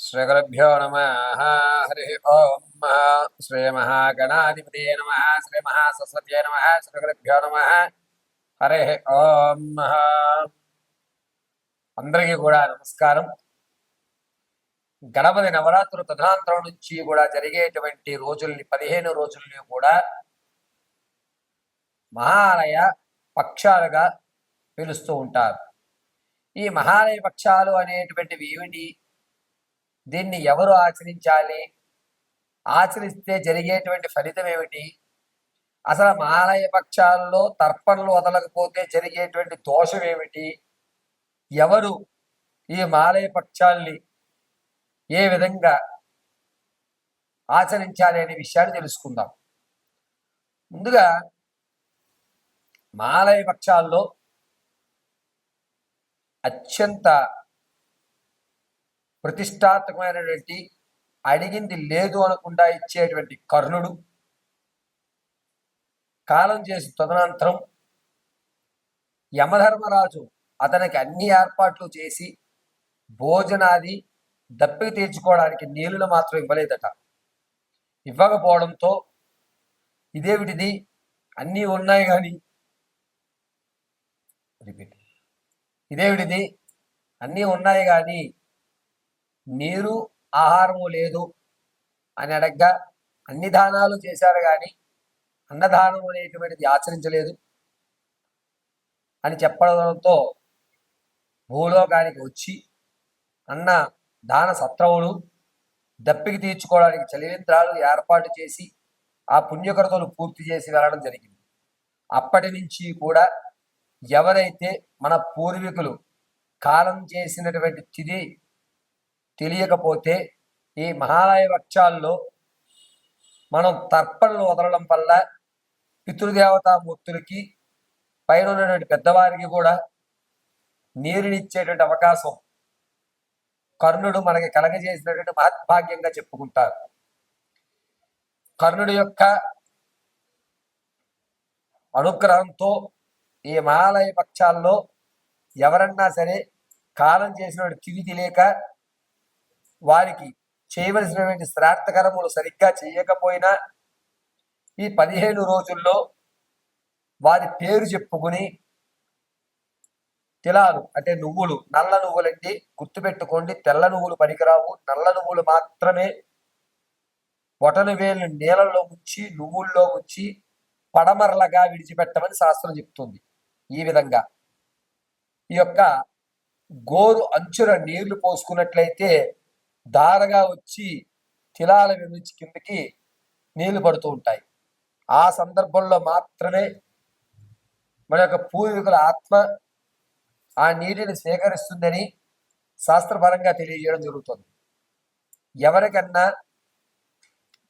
శ్రీగురుభ్యో నమ. హరి ఓం. శ్రీ మహాగణాధిపతి నమ. శ్రీ మహాసరస్వతి నమ. శ్రీగురుభ్యో నమ. హరి ఓం. అందరికీ కూడా నమస్కారం. గణపతి నవరాత్రులు తదనంతరం నుంచి కూడా జరిగేటువంటి రోజుల్ని 15 రోజుల్ని కూడా మహాలయ పక్షాలుగా పిలుస్తూ ఉంటారు. ఈ మహాలయ పక్షాలు అనేటువంటివి ఏమిటి? దీన్ని ఎవరు ఆచరించాలి? ఆచరిస్తే జరిగేటువంటి ఫలితం ఏమిటి? అసలు మహాలయ పక్షాల్లో తర్పణలు వదలకపోతే జరిగేటువంటి దోషం ఏమిటి? ఎవరు ఈ మహాలయ పక్షాల్ని ఏ విధంగా ఆచరించాలి అనే విషయాన్ని తెలుసుకుందాం. ముందుగా మహాలయ పక్షాల్లో అత్యంత ప్రతిష్టాత్మకమైనటువంటి, అడిగింది లేదు అనకుండా ఇచ్చేటువంటి కర్ణుడు కాలం చేసి తదనంతరం యమధర్మరాజు అతనికి అన్ని ఏర్పాట్లు చేసి భోజనాది దప్పిక తీర్చుకోవడానికి నీళ్లు మాత్రం ఇవ్వలేదట. ఇవ్వకపోవడంతో ఇదేమిటిది, అన్నీ ఉన్నాయి కానీ ఇదేమిటిది అన్నీ ఉన్నాయి కానీ నీరు ఆహారము లేదు అని అడగ్గా, అన్ని దానాలు చేశారు కానీ అన్నదానం అనేటువంటిది ఆచరించలేదు అని చెప్పడంతో భూలోకానికి వచ్చి అన్న దాన సత్రవులు దప్పికి తీర్చుకోవడానికి చలివేంద్రాలు ఏర్పాటు చేసి ఆ పుణ్యకృతులు పూర్తి చేసి వెళ్ళడం జరిగింది. అప్పటి నుంచి కూడా ఎవరైతే మన పూర్వీకులు కాలం చేసినటువంటి తిథి తెలియకపోతే ఈ మహాలయ వృక్షాల్లో మనం తర్పణలు వదలడం వల్ల పితృదేవతామూర్తులకి పైన ఉన్నటువంటి పెద్దవారికి కూడా నీరునిచ్చేటువంటి అవకాశం కర్ణుడు మనకి కలగజేసినటువంటి మహద్భాగ్యంగా చెప్పుకుంటారు. కర్ణుడి యొక్క అనుగ్రహంతో ఈ మహాలయ పక్షాల్లో ఎవరన్నా సరే కాలం చేసినటువంటి తిథి తెలియక వారికి చేయవలసినటువంటి శ్రార్థకరములు సరిగ్గా చేయకపోయినా ఈ 15 రోజుల్లో వారి పేరు చెప్పుకుని తిలాలు అంటే నువ్వులు, నల్ల నువ్వులండి, గుర్తుపెట్టుకోండి. తెల్ల నువ్వులు పనికిరావు, నల్ల నువ్వులు మాత్రమే. బొటను వేలు నీళ్ళల్లో ముంచి నువ్వుల్లో ముంచి పడమరలగా విడిచిపెట్టమని శాస్త్రం చెప్తుంది. ఈ విధంగా ఈ యొక్క గోరు అంచుల నీళ్లు పోసుకున్నట్లయితే దారగా వచ్చి తిలాల నుంచి కిందకి నీళ్లు పడుతూ ఉంటాయి. ఆ సందర్భంలో మాత్రమే మన యొక్క పూర్వీకుల ఆత్మ ఆ నీటిని స్వీకరిస్తుందని శాస్త్రపరంగా తెలియజేయడం జరుగుతుంది. ఎవరికన్నా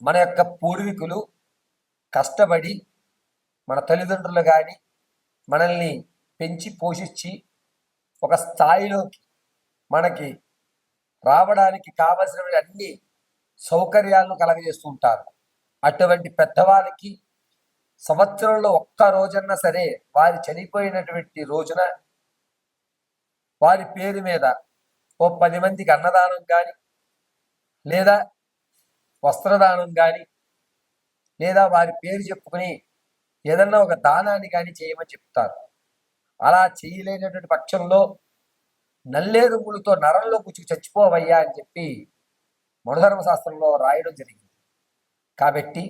మన యొక్క పూర్వీకులు కష్టపడి మన తల్లిదండ్రులు కానీ మనల్ని పెంచి పోషించి ఒక స్థాయిలోకి మనకి రావడానికి కావలసిన అన్ని సౌకర్యాలను కలగజేస్తూ ఉంటారు. అటువంటి పెద్దవాళ్ళకి సంవత్సరంలో ఒక్క రోజన్నా సరే వారి చనిపోయినటువంటి రోజున వారి పేరు మీద ఓ 10 మందికి అన్నదానం కానీ లేదా వస్త్రదానం కానీ లేదా వారి పేరు చెప్పుకుని ఏదన్నా ఒక దానాన్ని కానీ చేయమని చెప్తారు. అలా చేయలేనటువంటి పక్షంలో నల్లేరుములతో నరంలో కూర్చుని చచ్చిపోవయ్యా అని చెప్పి మనుధర్మశాస్త్రంలో రాయడం జరిగింది. కాబట్టి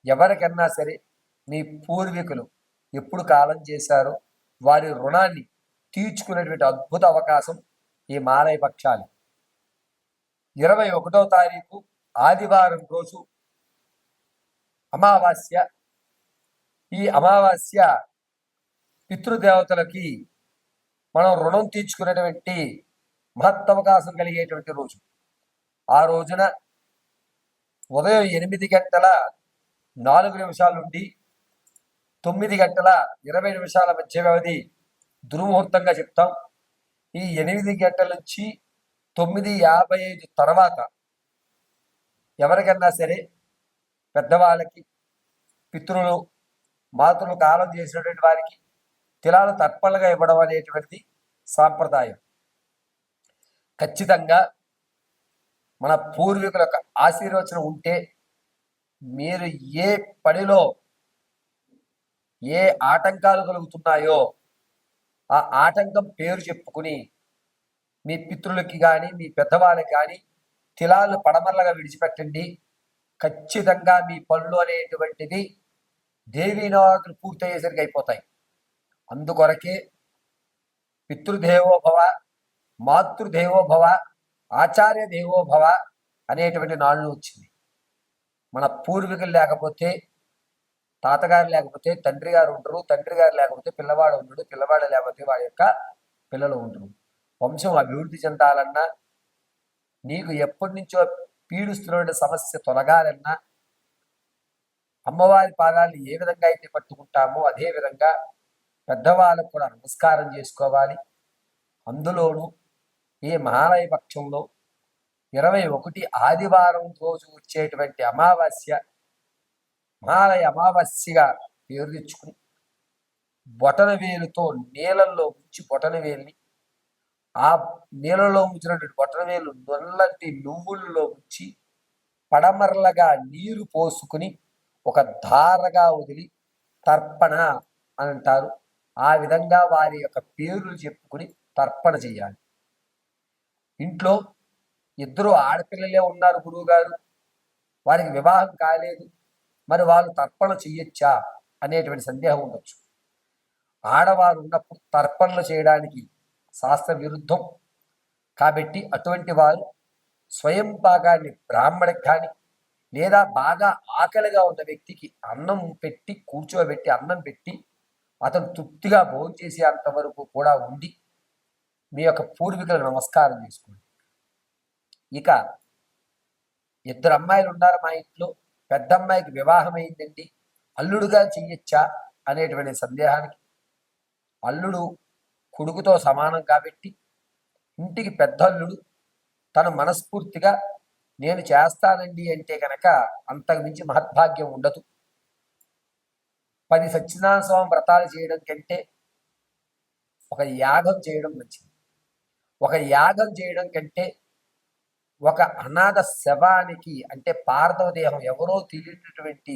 ఎవరికన్నా సరే మీ పూర్వీకులు ఎప్పుడు కాలం చేశారో వారి రుణాన్ని తీర్చుకునేటువంటి అద్భుత అవకాశం ఈ మహాలయ పక్షాలు. 21వ తారీఖు ఆదివారం రోజు అమావాస్య. ఈ అమావాస్య పితృదేవతలకి మనం రుణం తీర్చుకునేటువంటి మహత్తవకాశం కలిగేటువంటి రోజు. ఆ రోజున ఉదయం 8 గంటల 4 నిమిషాల నుండి 9 గంటల 20 నిమిషాల మధ్య వ్యవధి దుర్ముహూర్తంగా చెప్తాం. ఈ 8 గంటల నుంచి 9:55 తర్వాత ఎవరికన్నా సరే పెద్దవాళ్ళకి, పితృలు, మాతృలు కాలం చేసినటువంటి వారికి తిలాలు తర్పణలుగా ఇవ్వడం అనేటువంటిది సాంప్రదాయం. ఖచ్చితంగా మన పూర్వీకుల యొక్క ఆశీర్వచనం ఉంటే మీరు ఏ పనిలో ఏ ఆటంకాలు కలుగుతున్నాయో ఆ ఆటంకం పేరు చెప్పుకుని మీ పితృలకి కానీ మీ పెద్దవాళ్ళకి కానీ తిలాలు పడమరలుగా విడిచిపెట్టండి. ఖచ్చితంగా మీ పనులు అనేటువంటిది దేవీ నవరాత్రులు పూర్తయ్యేసరికి అయిపోతాయి. అందుకొరకే పితృదేవోభవ, మాతృదేవోభవ, ఆచార్య దేవోభవ అనేటువంటి నాళ్ళు వచ్చింది. మన పూర్వీకులు లేకపోతే, తాతగారు లేకపోతే తండ్రి గారు ఉండరు, తండ్రి గారు లేకపోతే పిల్లవాడు ఉండడు, పిల్లవాడు లేకపోతే వాడి యొక్క పిల్లలు ఉండరు. వంశం అభివృద్ధి చెందాలన్నా, నీకు ఎప్పటి నుంచో పీడిస్తున్న సమస్య తొలగాలన్నా, అమ్మవారి పాదాన్ని ఏ విధంగా అయితే పట్టుకుంటామో అదే విధంగా పెద్దవాళ్ళకు కూడా నమస్కారం చేసుకోవాలి. అందులోనూ ఈ మహాలయ పక్షంలో 21 ఆదివారం రోజు వచ్చేటువంటి అమావాస్య మహాలయ అమావాస్యగా పేరు తెచ్చుకుని బొటన వేలుతో నీళ్ళల్లో ఉంచి బొటన వేలుని ఆ నీళ్ళలో ఉంచినటువంటి బొటన వేలు నల్లటి నువ్వుల్లో ఉంచి పడమరలుగా నీరు పోసుకుని ఒక ధారగా వదిలి తర్పణ అని అంటారు. ఆ విధంగా వారి యొక్క పేర్లు చెప్పుకుని తర్పణ చేయాలి. ఇంట్లో ఇద్దరు ఆడపిల్లలే ఉన్నారు, గురువు గారు వారికి వివాహం కాలేదు, మరి వాళ్ళు తర్పణ చెయ్యొచ్చా అనేటువంటి సందేహం ఉండొచ్చు. ఆడవారు ఉన్నప్పుడు తర్పణలు చేయడానికి శాస్త్ర విరుద్ధం కాబట్టి అటువంటి వారు స్వయం భాగాన్ని బ్రాహ్మడికి కానీ లేదా బాగా ఆకలిగా ఉన్న వ్యక్తికి అన్నం పెట్టి కూర్చోబెట్టి అన్నం పెట్టి అతను తృప్తిగా భోజనం చేసే అంతవరకు కూడా ఉండి మీ యొక్క పూర్వీకులకు నమస్కారం చేసుకోండి. ఇక ఇద్దరు అమ్మాయిలు ఉన్నారు మా ఇంట్లో, పెద్ద అమ్మాయికి వివాహం అయిందండి, అల్లుడుగా చెయ్యొచ్చా అనేటువంటి సందేహానికి అల్లుడు కొడుకుతో సమానం కాబట్టి ఇంటికి పెద్ద అల్లుడు తను మనస్ఫూర్తిగా నేను చేస్తానండి అంటే కనుక అంతకు మించి మహద్భాగ్యం ఉండదు. 10 సత్యనారాయణ స్వామి వ్రతాలు చేయడం కంటే ఒక యాగం చేయడం మంచిది. ఒక యాగం చేయడం కంటే ఒక అనాథ శవానికి అంటే పార్థవ దేహం ఎవరో తెలియనటువంటి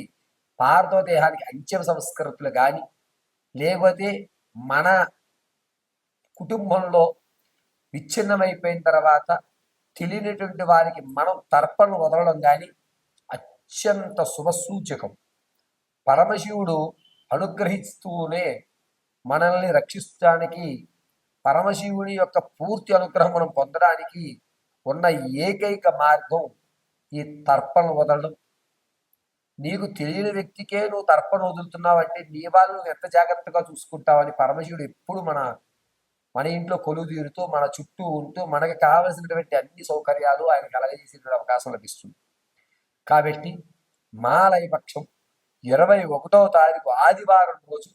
పార్థవ దేహానికి అంత్య సంస్కృతులు కానీ లేకపోతే మన కుటుంబంలో విచ్ఛిన్నమైపోయిన తర్వాత తెలియనటువంటి వారికి మనం తర్పణ వదలడం కానీ అత్యంత శుభసూచకం. పరమశివుడు అనుగ్రహిస్తూనే మనల్ని రక్షించడానికి పరమశివుని యొక్క పూర్తి అనుగ్రహం మనం పొందడానికి ఉన్న ఏకైక మార్గం ఈ తర్పణ వదలడం. నీకు తెలియని వ్యక్తికే నువ్వు తర్పణ వదులుతున్నావు అంటే నీ వాళ్ళు ఎంత జాగ్రత్తగా చూసుకుంటావని పరమశివుడు ఎప్పుడు మన ఇంట్లో కొలువు తీరుతూ మన చుట్టూ ఉంటూ మనకు కావలసినటువంటి అన్ని సౌకర్యాలు ఆయన కలగజేసే అవకాశం లభిస్తుంది. కాబట్టి మహాలయ పక్షం 21వ తారీఖు ఆదివారం రోజు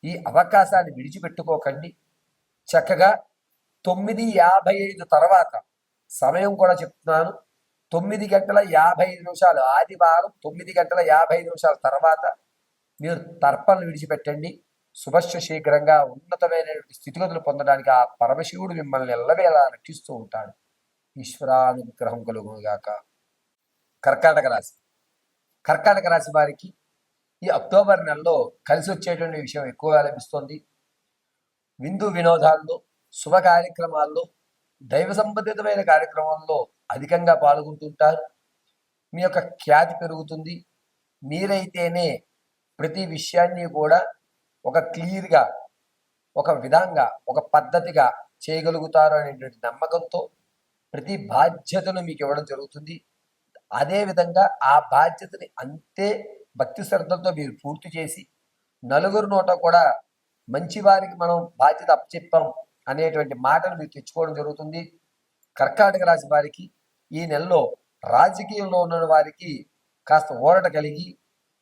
ఈ అవకాశాన్ని విడిచిపెట్టుకోకండి. చక్కగా 9:55 తర్వాత సమయం కూడా చెప్తున్నాను, 9:55 ఆదివారం 9:55 తర్వాత మీరు తర్పణలు విడిచిపెట్టండి. శుభస్య శీఘ్రంగా ఉన్నతమైనటువంటి స్థితిగతులు పొందడానికి ఆ పరమశివుడు మిమ్మల్ని ఎల్లవేళలా రక్షిస్తూ ఉంటాడు. ఈశ్వరానుగ్రహం కలుగుగాక. కర్కాటక రాశి. కర్కాటక రాశి వారికి ఈ అక్టోబర్ నెలలో కలిసి వచ్చేటువంటి విషయం ఎక్కువగా లభిస్తుంది. విందు వినోదాల్లో, శుభ కార్యక్రమాల్లో, దైవ సంబంధితమైన కార్యక్రమాల్లో అధికంగా పాల్గొంటుంటారు. మీ యొక్క ఖ్యాతి పెరుగుతుంది. మీరైతేనే ప్రతి విషయాన్ని కూడా ఒక క్లియర్గా, ఒక విధంగా, ఒక పద్ధతిగా చేయగలుగుతారు అనేటువంటి నమ్మకంతో ప్రతి బాధ్యతను మీకు ఇవ్వడం జరుగుతుంది. అదేవిధంగా ఆ బాధ్యతని అంతే భక్తి శ్రద్ధలతో మీరు పూర్తి చేసి నలుగురు నోట కూడా మంచి వారికి మనం బాధ్యత అప్పచెప్పాం అనేటువంటి మాటను మీరు తెచ్చుకోవడం జరుగుతుంది. కర్కాటక రాశి వారికి ఈ నెలలో రాజకీయంలో ఉన్న వారికి కాస్త ఊరట కలిగి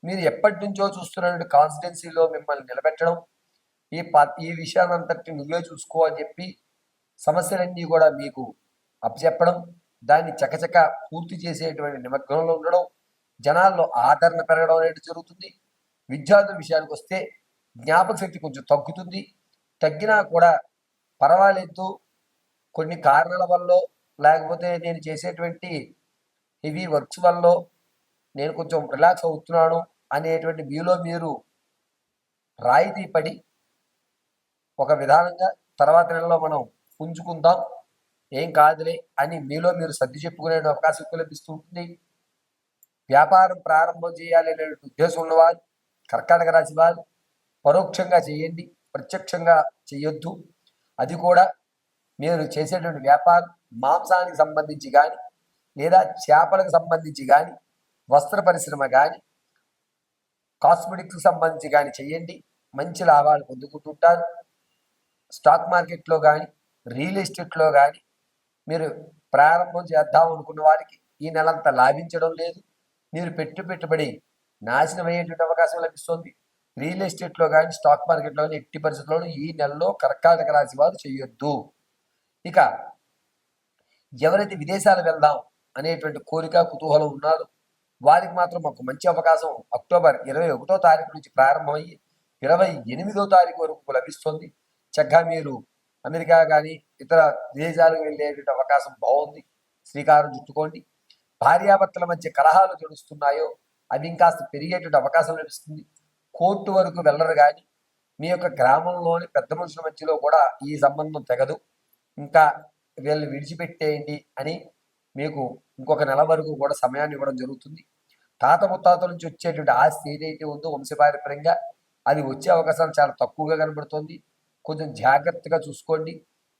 మీరు ఎప్పటి నుంచో చూస్తున్నటువంటి కాన్స్టిట్యున్సీలో మిమ్మల్ని నిలబెట్టడం, ఈ విషయాన్నంతటి నువ్వే చూసుకో అని చెప్పి సమస్యలన్నీ కూడా మీకు అప్పచెప్పడం, దాన్ని చకచక పూర్తి చేసేటువంటి నిమగ్నంలో ఉండడం, జనాల్లో ఆదరణ పెరగడం అనేది జరుగుతుంది. విద్యార్థుల విషయానికి వస్తే జ్ఞాపక శక్తి కొంచెం తగ్గుతుంది. తగ్గినా కూడా పర్వాలేదు, కొన్ని కారణాల వల్ల లేకపోతే నేను చేసేటువంటి హెవీ వర్క్స్ వల్ల నేను కొంచెం రిలాక్స్ అవుతున్నాను అనేటువంటి మీలో మీరు రాయితీ పడి ఒక విధానంగా తర్వాత నెలలో మనం పుంజుకుందాం, ఏం కాదులే అని మీలో మీరు సర్ది చెప్పుకునే అవకాశం ఎక్కువ లభిస్తూ ఉంటుంది. వ్యాపారం ప్రారంభం చేయాలి అనే ఉద్దేశం ఉన్నవారు, కర్కాటక రాశి వారు పరోక్షంగా చేయండి, ప్రత్యక్షంగా చేయొద్దు. అది కూడా మీరు చేసేటువంటి వ్యాపారం మాంసానికి సంబంధించి కానీ, లేదా చేపలకు సంబంధించి కానీ, వస్త్ర పరిశ్రమ కానీ, కాస్మెటిక్స్కి సంబంధించి కానీ చేయండి, మంచి లాభాలు పొందుకుంటుంటారు. స్టాక్ మార్కెట్లో కానీ, రియల్ ఎస్టేట్లో కానీ మీరు ప్రారంభం చేద్దాం అనుకున్న వారికి ఈ నెలంతా లాభించడం లేదు. మీరు పెట్టుబడి నాశనం అయ్యేటువంటి అవకాశం లభిస్తుంది. రియల్ ఎస్టేట్లో కానీ, స్టాక్ మార్కెట్లో కానీ ఎట్టి పరిస్థితుల్లోనూ ఈ నెలలో కర్కాటక రాశి వారు చేయొద్దు. ఇక ఎవరైతే విదేశాలు వెళ్దాం అనేటువంటి కోరిక, కుతూహలం ఉన్నారు వారికి మాత్రం మాకు మంచి అవకాశం అక్టోబర్ 21వ తారీఖు నుంచి ప్రారంభమయ్యి 28వ తారీఖు వరకు లభిస్తుంది. చక్కగా మీరు అమెరికా కానీ ఇతర దేశాలకు వెళ్ళేటువంటి అవకాశం బాగుంది. శ్రీకారం చుట్టుకోండి. భార్యాభర్తల మధ్య కలహాలు తెలుస్తున్నాయో అవి ఇంకాస్త పెరిగేటువంటి అవకాశం లభిస్తుంది. కోర్టు వరకు వెళ్ళరు కానీ మీ యొక్క గ్రామంలోని పెద్ద మనుషుల మధ్యలో కూడా ఈ సంబంధం తెగదు, ఇంకా వీళ్ళని విడిచిపెట్టేయండి అని మీకు ఇంకొక నెల వరకు కూడా సమయాన్ని ఇవ్వడం జరుగుతుంది. తాత ముత్తాతల నుంచి వచ్చేటువంటి ఆస్తి ఏదైతే ఉందో వంశపారంపర్యంగా అది వచ్చే అవకాశం చాలా తక్కువగా కనబడుతుంది. కొంచెం జాగ్రత్తగా చూసుకోండి.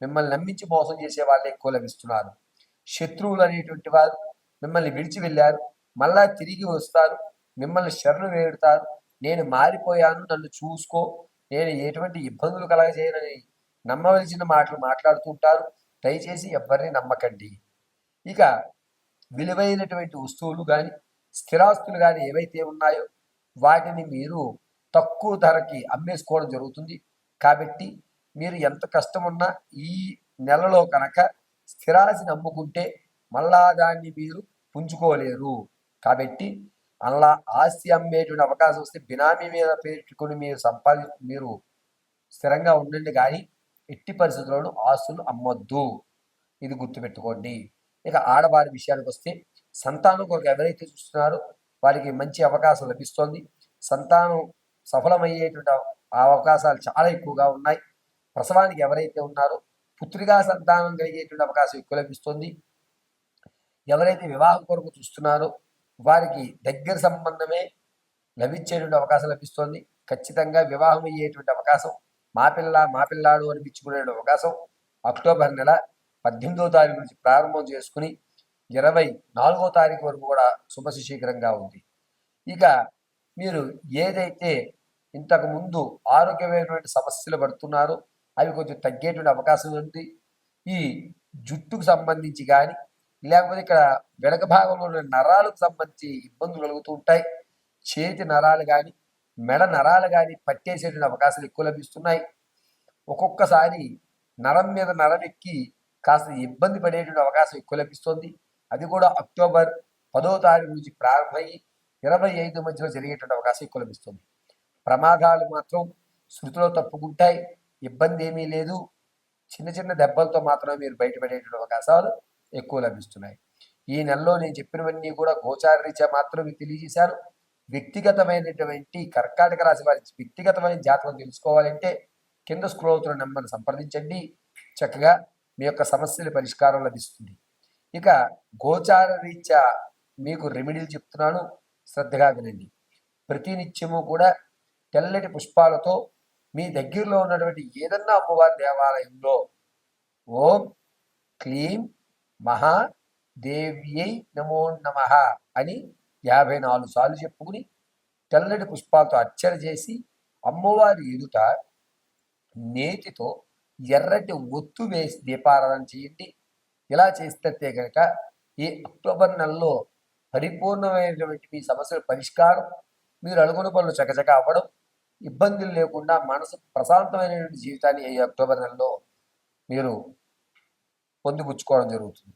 మిమ్మల్ని నమ్మించి మోసం చేసే వాళ్ళే ఎక్కువ లభిస్తున్నారు. శత్రువులు అనేటువంటి వారు మిమ్మల్ని విడిచి వెళ్ళారు, మళ్ళా తిరిగి వస్తారు, మిమ్మల్ని శరణు వేడుతారు. నేను మారిపోయాను, నన్ను చూసుకో, నేను ఎటువంటి ఇబ్బందులు కలగజేయనని నమ్మవలసిన మాటలు మాట్లాడుతుంటారు. దయచేసి ఎవరిని నమ్మకండి. ఇక విలువైనటువంటి వస్తువులు కానీ, స్థిరాస్తులు కానీ ఏవైతే ఉన్నాయో వాటిని మీరు తక్కువ ధరకి అమ్మేసుకోవడం జరుగుతుంది. కాబట్టి మీరు ఎంత కష్టమున్నా ఈ నెలలో కనుక స్థిరాస్తిని అమ్ముకుంటే మళ్ళా దాన్ని మీరు పుంజుకోలేరు. కాబట్టి అలా ఆస్తి అమ్మేటువంటి అవకాశం వస్తే బినామీ మీద పెట్టుకుని మీరు స్థిరంగా ఉండండి, కానీ ఎట్టి పరిస్థితుల్లోనూ ఆస్తులు అమ్మొద్దు. ఇది గుర్తుపెట్టుకోండి. ఇక ఆడవారి విషయానికి వస్తే సంతానం కొరకు ఎవరైతే చూస్తున్నారో వారికి మంచి అవకాశం లభిస్తోంది. సంతానం సఫలమయ్యేటువంటి అవకాశాలు చాలా ఎక్కువగా ఉన్నాయి. ప్రసవానికి ఎవరైతే ఉన్నారో పుత్రికా సంతానం కలిగేటువంటి అవకాశం ఎక్కువ లభిస్తుంది. ఎవరైతే వివాహం కొరకు చూస్తున్నారో వారికి దగ్గర సంబంధమే లభించేటువంటి అవకాశం లభిస్తుంది. ఖచ్చితంగా వివాహం అయ్యేటువంటి అవకాశం, మాపిల్లాడు అనిపించుకునే అవకాశం అక్టోబర్ నెల 18వ తారీఖు నుంచి ప్రారంభం చేసుకుని 24వ తారీఖు వరకు కూడా శుభశీఘ్రంగా ఉంది. ఇక మీరు ఏదైతే ఇంతకు ముందు ఆరోగ్యమైనటువంటి సమస్యలు పడుతున్నారో అవి కొంచెం తగ్గేటువంటి అవకాశం ఉంది. ఈ జుట్టుకు సంబంధించి కానీ, లేకపోతే ఇక్కడ వెనక భాగంలో ఉన్న నరాలకు సంబంధించి ఇబ్బందులు కలుగుతూ ఉంటాయి. చేతి నరాలు కానీ, మెడ నరాలు కానీ పట్టేసేటువంటి అవకాశాలు ఎక్కువ లభిస్తున్నాయి. ఒక్కొక్కసారి నరం మీద నరం ఎక్కి కాస్త ఇబ్బంది పడేటువంటి అవకాశం ఎక్కువ లభిస్తుంది. అది కూడా అక్టోబర్ 10వ తారీఖు నుంచి ప్రారంభమయ్యి 25 మధ్యలో జరిగేటువంటి అవకాశం ఎక్కువ లభిస్తుంది. ప్రమాదాలు మాత్రం శృతిలో తప్పుకుంటాయి, ఇబ్బంది ఏమీ లేదు. చిన్న చిన్న దెబ్బలతో మాత్రమే మీరు బయటపడేటువంటి అవకాశాలు ఎక్కువ లభిస్తున్నాయి. ఈ నెలలో నేను చెప్పినవన్నీ కూడా గోచార రీత్యా మాత్రం తెలియజేశాను. వ్యక్తిగతమైనటువంటి కర్కాటక రాశి వారి వ్యక్తిగతమైన జాతకం తెలుసుకోవాలంటే కింద స్క్రోల్ అవుతున్న నెంబర్ని సంప్రదించండి. చక్కగా మీ యొక్క సమస్యల పరిష్కారం లభిస్తుంది. ఇక గోచార రీత్యా మీకు రెమెడీలు చెప్తున్నాను, శ్రద్ధగా వినండి. ప్రతినిత్యము కూడా తెల్లటి పుష్పాలతో మీ దగ్గరలో ఉన్నటువంటి ఏదన్నా అమ్మవారి దేవాలయంలో ఓం క్లీం మహాదేవ్యై నమో నమః అని 54 సార్లు చెప్పుకుని తెల్లటి పుష్పాలతో అర్చన చేసి అమ్మవారి ఎదుట నేతితో ఎర్రటి ఒత్తు వేసి దీపారాధన చేయండి. ఇలా చేస్తే కనుక ఈ అక్టోబర్ నెలలో పరిపూర్ణమైనటువంటి మీ సమస్యల పరిష్కారం, మీరు అనుకున్న పనులు చకచక అవ్వడం, ఇబ్బందులు లేకుండా మనసు ప్రశాంతమైనటువంటి జీవితాన్ని ఈ అక్టోబర్ నెలలో మీరు పొందిపుచ్చుకోవడం జరుగుతుంది.